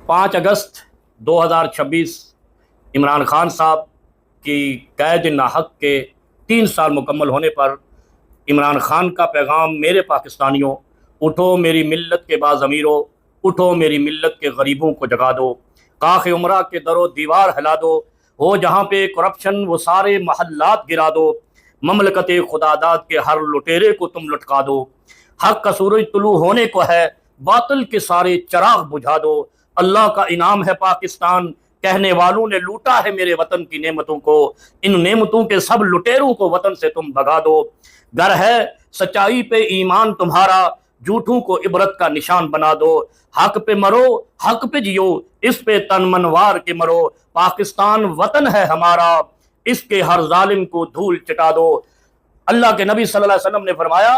5 अगस्त 2026 इमरान खान साहब की कैद नाहक के 3 साल मुकम्मल होने पर इमरान खान का पैगाम मेरे पाकिस्तानियों, उठो मेरी मिल्लत के बाज़मीरों, उठो मेरी मिल्लत के गरीबों को जगा दो, काख उमरा के दरो दीवार हिला दो, हो जहाँ पे करप्शन वो सारे महल्लात गिरा दो, ममलकत खुदादाद के हर लुटेरे को तुम लटका दो, हक का सूरज तुलू होने को है, बातिल के सारे चराग बुझा दो, अल्लाह का इनाम है पाकिस्तान, कहने वालों ने लूटा है मेरे वतन की नेमतों को, इन नेमतों के सब लुटेरों को वतन से तुम भगा दो, गर है सच्चाई पे ईमान तुम्हारा, झूठों को इबरत का निशान बना दो, हक पे मरो हक पे जियो, इस पे तन मनवार के मरो, पाकिस्तान वतन है हमारा, इसके हर जालिम को धूल चटा दो। अल्लाह के नबी सल्लल्लाहु अलैहि वसल्लम ने फरमाया,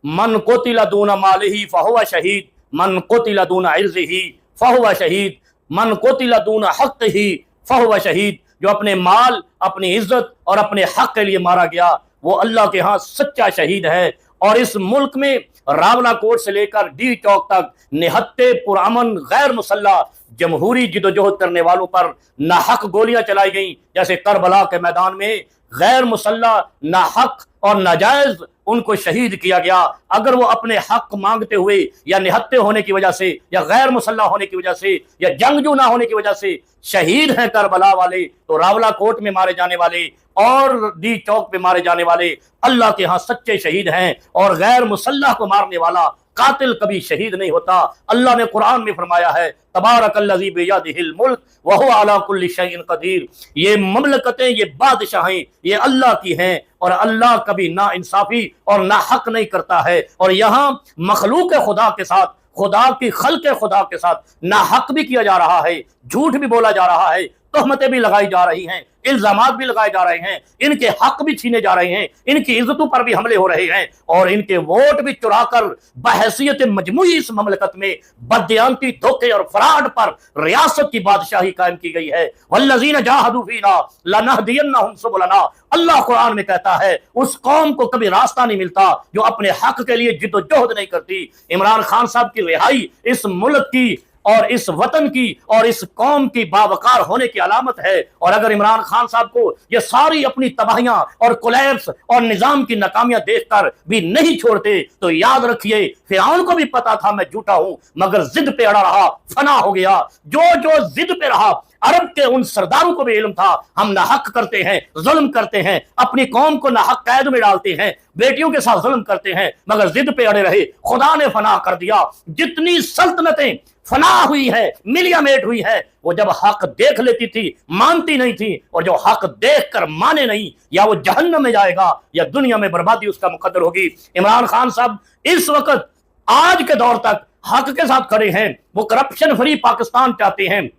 मन कोतिला दूना मालिही फहुवा शहीद, मन कोतिला दूना इर्ज़िही फहुवा शहीद, मन कोतिला दूना हक़्क़िही फहुवा शहीद। जो अपने माल, अपनी इज्जत और अपने हक के लिए मारा गया वो अल्लाह के यहाँ सच्चा शहीद है। और इस मुल्क में रावला कोट से लेकर डी चौक तक निहत्ते पुरअमन गैर मुसल्ला जमहूरी जिदोजहद करने वालों पर नाहक गोलियां चलाई गईं, जैसे करबला के मैदान में गैर मुसल्ला नाहक और नाजायज उनको शहीद किया गया। अगर वो अपने हक मांगते हुए या निहत्ते होने की वजह से या गैर मुसल्ला होने की वजह से या जंगजू ना होने की वजह से शहीद हैं करबला वाले, तो रावला कोट में मारे जाने वाले और डी चौक पे मारे जाने वाले अल्लाह के यहाँ सच्चे शहीद हैं। और गैर मुसल्ला को मारने वाला कातिल कभी शहीद नहीं होता। अल्लाह ने कुरान में फरमाया है, तबारकल्लज़ी बियदिहिल मुल्क व हुवा अला कुल्लि शैइन क़दीर। ये ममलकतें, ये बादशाहें ये अल्लाह की हैं और अल्लाह कभी ना इंसाफी और ना हक नहीं करता है। और यहाँ मखलूक खुदा के साथ, खुदा की खल्क़ खुदा के साथ ना हक भी किया जा रहा है, झूठ भी बोला जा रहा है, तोहमतें भी लगाई जा रही हैं, इल्जामात भी लगाए जा रहे हैं, इनके हक भी छीने जा रहे हैं, इनकी इज्जतों पर भी हमले हो रहे हैं और इनके वोट भी चुराकर बहैसियत मजमूई इस ममलकत में बददियांती, धोखे और फ्रॉड पर रियासत की बादशाही कायम की गई है। वल्लज़ीना जाहदू फीना लनहदियन्नहुम सुबुलना। अल्लाह कुरान में कहता है उस कौम को कभी रास्ता नहीं मिलता जो अपने हक के लिए जिद्दोजहद नहीं करती। इमरान खान साहब की रिहाई इस मुल्क की और इस वतन की और इस कौम की बावकार होने की अलामत है। और अगर इमरान खान साहब को ये सारी अपनी तबाहियां और कोलैप्स और निजाम की नाकामियां देखकर भी नहीं छोड़ते तो याद रखिए फिरौन को भी पता था मैं झूठा हूं, मगर जिद पे अड़ा रहा, फना हो गया। जो जिद पे रहा, अरब के उन सरदारों को भी इल्म था हम नाहक करते हैं, जुल्म करते हैं, अपनी कौम को नाहक कैद में डालते हैं, बेटियों के साथ जुल्म करते हैं, मगर जिद पे अड़े रहे, खुदा ने फना कर दिया। जितनी सल्तनतें फना हुई है, मिलियामेट हुई है, वो जब हक देख लेती थी मानती नहीं थी, और जो हक देख कर माने नहीं या वो जहन्नम में जाएगा या दुनिया में बर्बादी उसका मुकद्दर होगी। इमरान खान साहब इस वक्त आज के दौर तक हक के साथ खड़े हैं। वो करप्शन फ्री पाकिस्तान चाहते हैं,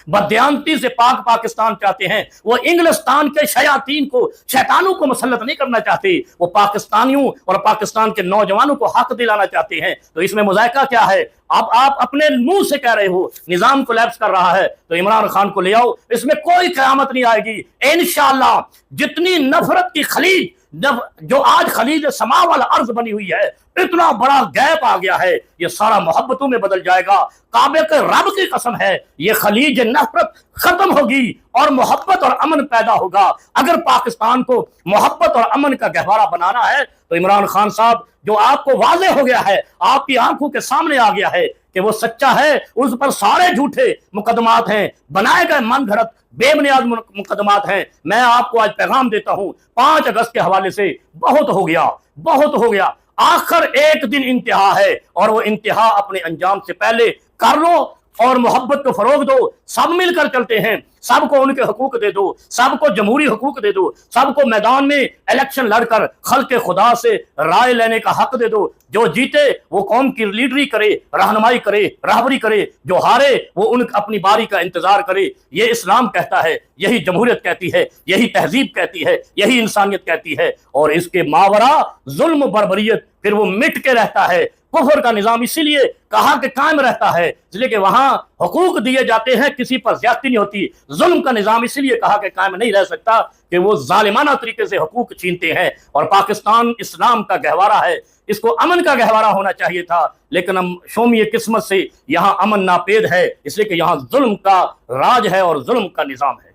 बदयांती से पाक पाकिस्तान चाहते हैं। वो इंग्लिस्तान के शयातीन को, शैतानों को मुसल्लत नहीं करना चाहते, वो पाकिस्तानियों और पाकिस्तान के नौजवानों को हक दिलाना चाहते हैं। तो इसमें मुज़ायका क्या है? अब आप अपने मुंह से कह रहे हो निजाम कोलैप्स कर रहा है तो इमरान खान को ले आओ, इसमें कोई क़यामत नहीं आएगी इंशाअल्लाह। जितनी नफरत की खलीज, जो आज खलीज समा वाला अर्ज बनी हुई है, इतना बड़ा गैप आ गया है, ये सारा मोहब्बतों में बदल जाएगा। काबे के रब की कसम है, ये खलीज नफरत खत्म होगी और मोहब्बत और अमन पैदा होगा। अगर पाकिस्तान को मोहब्बत और अमन का गहवारा बनाना है तो इमरान खान साहब, जो आपको वाज़ेह हो गया है, आपकी आंखों के सामने आ गया है कि वो सच्चा है, उस पर सारे झूठे मुकदमात हैं, बनाए गए मन घड़त बेबुनियाद मुकदमात हैं। मैं आपको आज पैगाम देता हूं 5 अगस्त के हवाले से, बहुत हो गया, बहुत हो गया। आखिर एक दिन इंतहा है और वो इंतहा अपने अंजाम से पहले कर लो और मोहब्बत को फरोग दो। सब मिलकर चलते हैं, सबको उनके हकूक दे दो, सबको जमहूरी हकूक दे दो, सबको मैदान में इलेक्शन लड़कर खल्क़े खुदा से राय लेने का हक दे दो। जो जीते वो कौम की लीडरी करे, रहनुमाई करे, रहबरी करे, जो हारे वो अपनी बारी का इंतजार करे। ये इस्लाम कहता है, यही जमहूरियत कहती है, यही तहजीब कहती है, यही इंसानियत कहती है। और इसके मावरा जुल्म बर्बरियत फिर वो मिट के रहता है। کفر کا نظام اسی لیے کہا کہ قائم رہتا ہے اس لیے کہ وہاں حقوق دیے جاتے ہیں، کسی پر زیادتی نہیں ہوتی۔ ظلم کا نظام اسی لیے کہا کہ قائم نہیں رہ سکتا کہ وہ ظالمانہ طریقے سے حقوق چھینتے ہیں۔ اور پاکستان اسلام کا گہوارہ ہے، اس کو امن کا گہوارہ ہونا چاہیے تھا، لیکن ہم شومی قسمت سے یہاں امن ناپید ہے، اس لیے کہ یہاں ظلم کا راج ہے اور ظلم کا نظام ہے۔